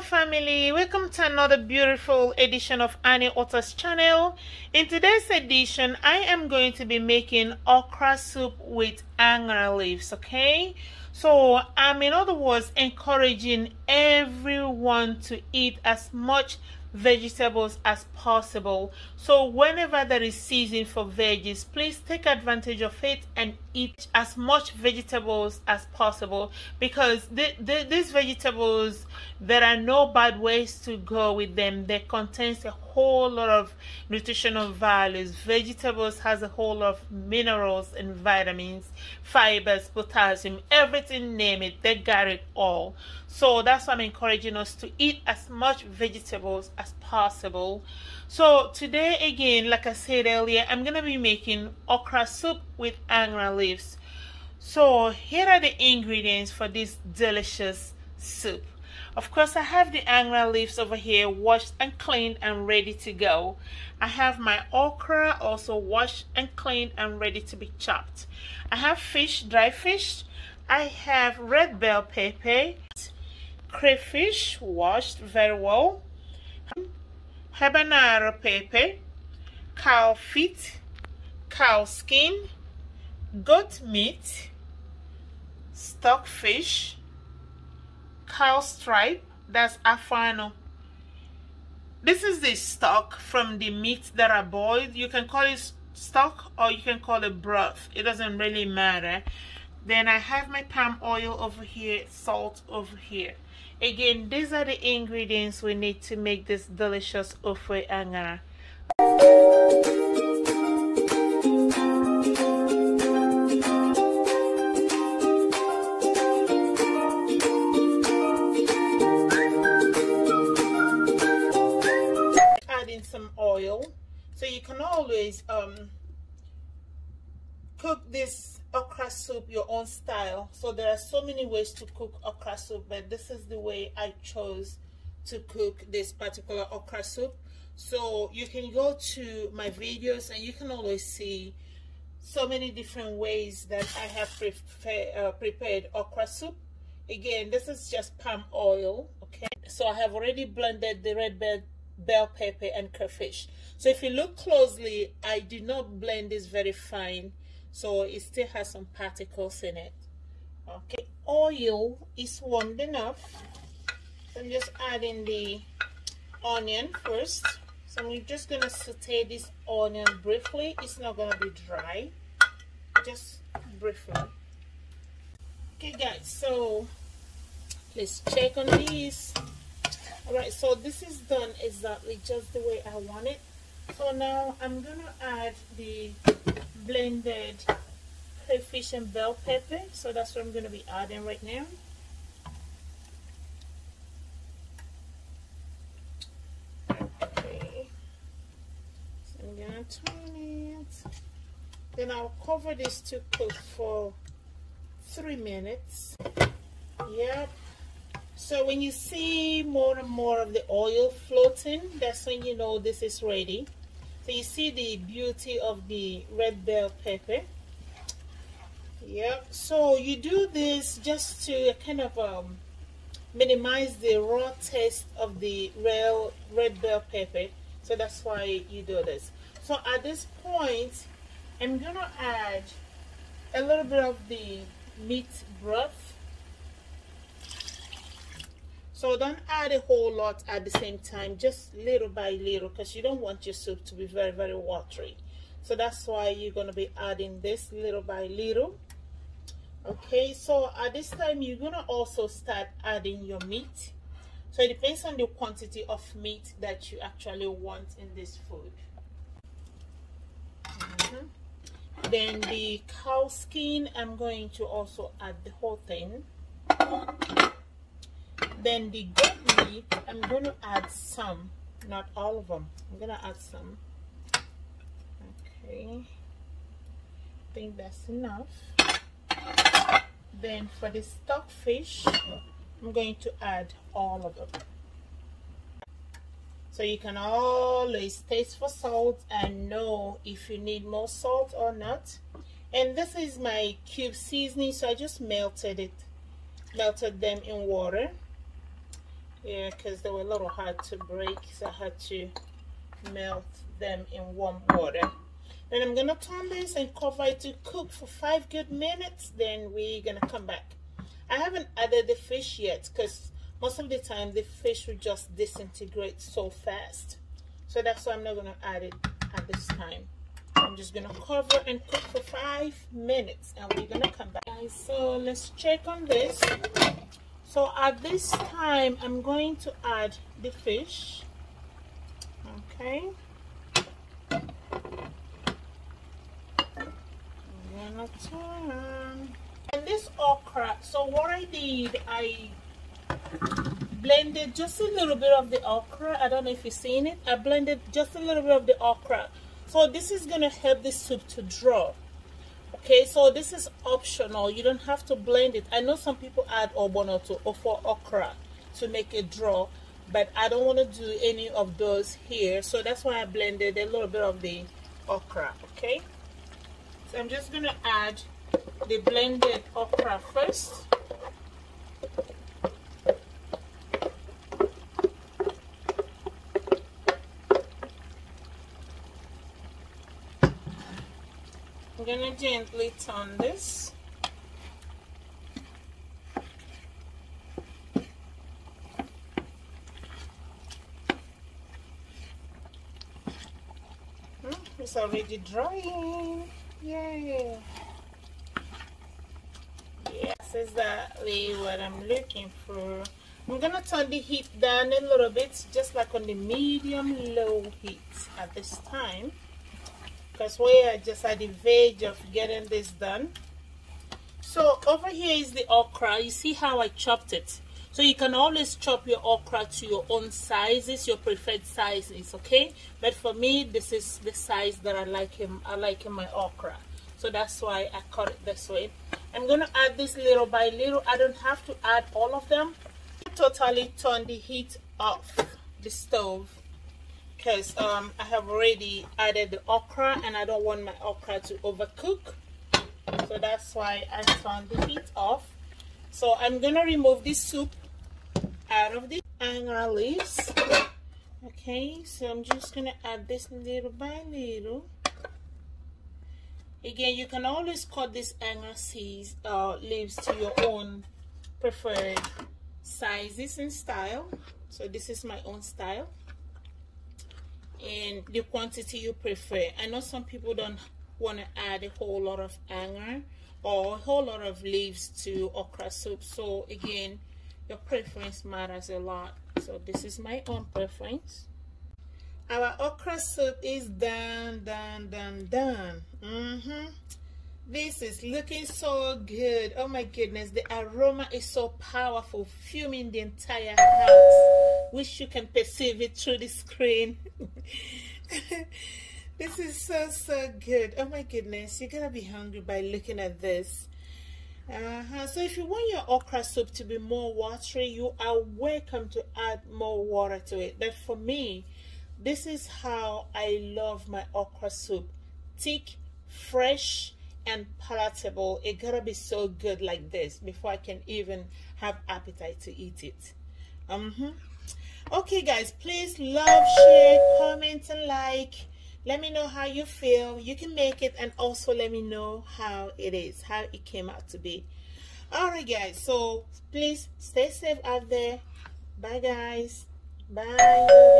family, welcome to another beautiful edition of Annie Otter's channel. In today's edition I am going to be making okra soup with Añara leaves. Okay, so I'm in other words encouraging everyone to eat as much vegetables as possible. So whenever there is season for veggies, please take advantage of it and eat as much vegetables as possible, because these vegetables, there are no bad ways to go with them. They contains a whole lot of nutritional values. Vegetables has a whole lot of minerals and vitamins, fibers, potassium, everything, name it, they got it all. So that's why I'm encouraging us to eat as much vegetables as possible. So today, again, like I said earlier, I'm gonna be making okra soup with Añara leaves. So here are the ingredients for this delicious soup. Of course, I have the Añara leaves over here, washed and cleaned and ready to go. I have my okra also washed and cleaned and ready to be chopped. I have fish, dry fish. I have red bell pepper, crayfish washed very well, Habanero pepper, cow feet, cow skin, goat meat, stockfish, cow stripe, that's afano. This is the stock from the meat that are boiled. You can call it stock or you can call it broth, it doesn't really matter. Then I have my palm oil over here, salt over here. Again, these are the ingredients we need to make this delicious ofe Añara. Add in some oil, so you can always cook this okra soup your own style. So there are so many ways to cook okra soup, but this is the way I chose to cook this particular okra soup. So you can go to my videos and you can always see so many different ways that I have prepared okra soup. Again, this is just palm oil. Okay, so I have already blended the red bell pepper and crayfish. So if you look closely, I did not blend this very fine, so it still has some particles in it. Okay, oil is warmed enough. So I'm just adding the onion first. So I'm just gonna saute this onion briefly. It's not gonna be dry, just briefly. Okay guys, so let's check on these. All right, so this is done exactly just the way I want it. So now I'm gonna add the blended crayfish and bell pepper. So that's what I'm gonna be adding right now. Okay, so I'm gonna turn it. Then I'll cover this to cook for 3 minutes. Yep. So when you see more and more of the oil floating, that's when you know this is ready. So you see the beauty of the red bell pepper. Yep. So you do this just to kind of minimize the raw taste of the red bell pepper. So that's why you do this. So at this point, I'm gonna add a little bit of the meat broth. So don't add a whole lot at the same time, just little by little, because you don't want your soup to be very, very watery. So that's why you're going to be adding this little by little. Okay, so at this time, you're going to also start adding your meat. So it depends on the quantity of meat that you actually want in this food. Then the cow skin, I'm going to also add the whole thing. Then the goat meat, I'm going to add some, not all of them. I'm going to add some. Okay, I think that's enough. Then for the stockfish, I'm going to add all of them. So you can always taste for salt and know if you need more salt or not. And this is my cube seasoning, so I just melted them in water. Yeah, because they were a little hard to break, so I had to melt them in warm water. Then I'm gonna turn this and cover it to cook for 5 good minutes. Then we're gonna come back. I haven't added the fish yet because most of the time the fish will just disintegrate so fast, so that's why I'm not gonna add it at this time. I'm just gonna cover and cook for 5 minutes and we're gonna come back. Guys, so let's check on this. So at this time I'm going to add the fish. Okay, I'm gonna turn. And this okra, so what I did, I blended just a little bit of the okra. I don't know if you've seen it. I blended just a little bit of the okra. So this is going to help the soup to draw. Okay, so this is optional. You don't have to blend it. I know some people add obonoto or for okra to make it draw, but I don't want to do any of those here. So that's why I blended a little bit of the okra. Okay, so I'm just going to add the blended okra first. I'm gonna gently turn this. It's already drying. Yay! Yeah, that's exactly what I'm looking for. I'm gonna turn the heat down a little bit, just like on the medium-low heat at this time, because we are just at the verge of getting this done. So over here is the okra. You see how I chopped it? So you can always chop your okra to your own sizes, your preferred sizes, okay? But for me, this is the size that I like in my okra. So that's why I cut it this way. I'm gonna add this little by little. I don't have to add all of them. Totally turn the heat off the stove, because I have already added the okra and I don't want my okra to overcook. So that's why I turn the heat off. So I'm gonna remove this soup out of the Añara leaves. Okay, so I'm just gonna add this little by little. Again, you can always cut this Añara leaves to your own preferred sizes and style. So this is my own style and the quantity you prefer. I know some people don't want to add a whole lot of Añara or a whole lot of leaves to okra soup, so again, your preference matters a lot. So this is my own preference. Our okra soup is done. This is looking so good. Oh my goodness, the aroma is so powerful, fuming the entire house. Wish you can perceive it through the screen. This is so good. Oh my goodness, you're gonna be hungry by looking at this. So if you want your okra soup to be more watery, you are welcome to add more water to it. But for me, this is how I love my okra soup: thick, fresh, and palatable. It gotta be so good like this before I can even have appetite to eat it. Okay guys, please love, share, comment, and like. Let me know how you feel. You can make it, and also let me know how it is, how it came out to be. Alright guys, so please stay safe out there. Bye guys. Bye.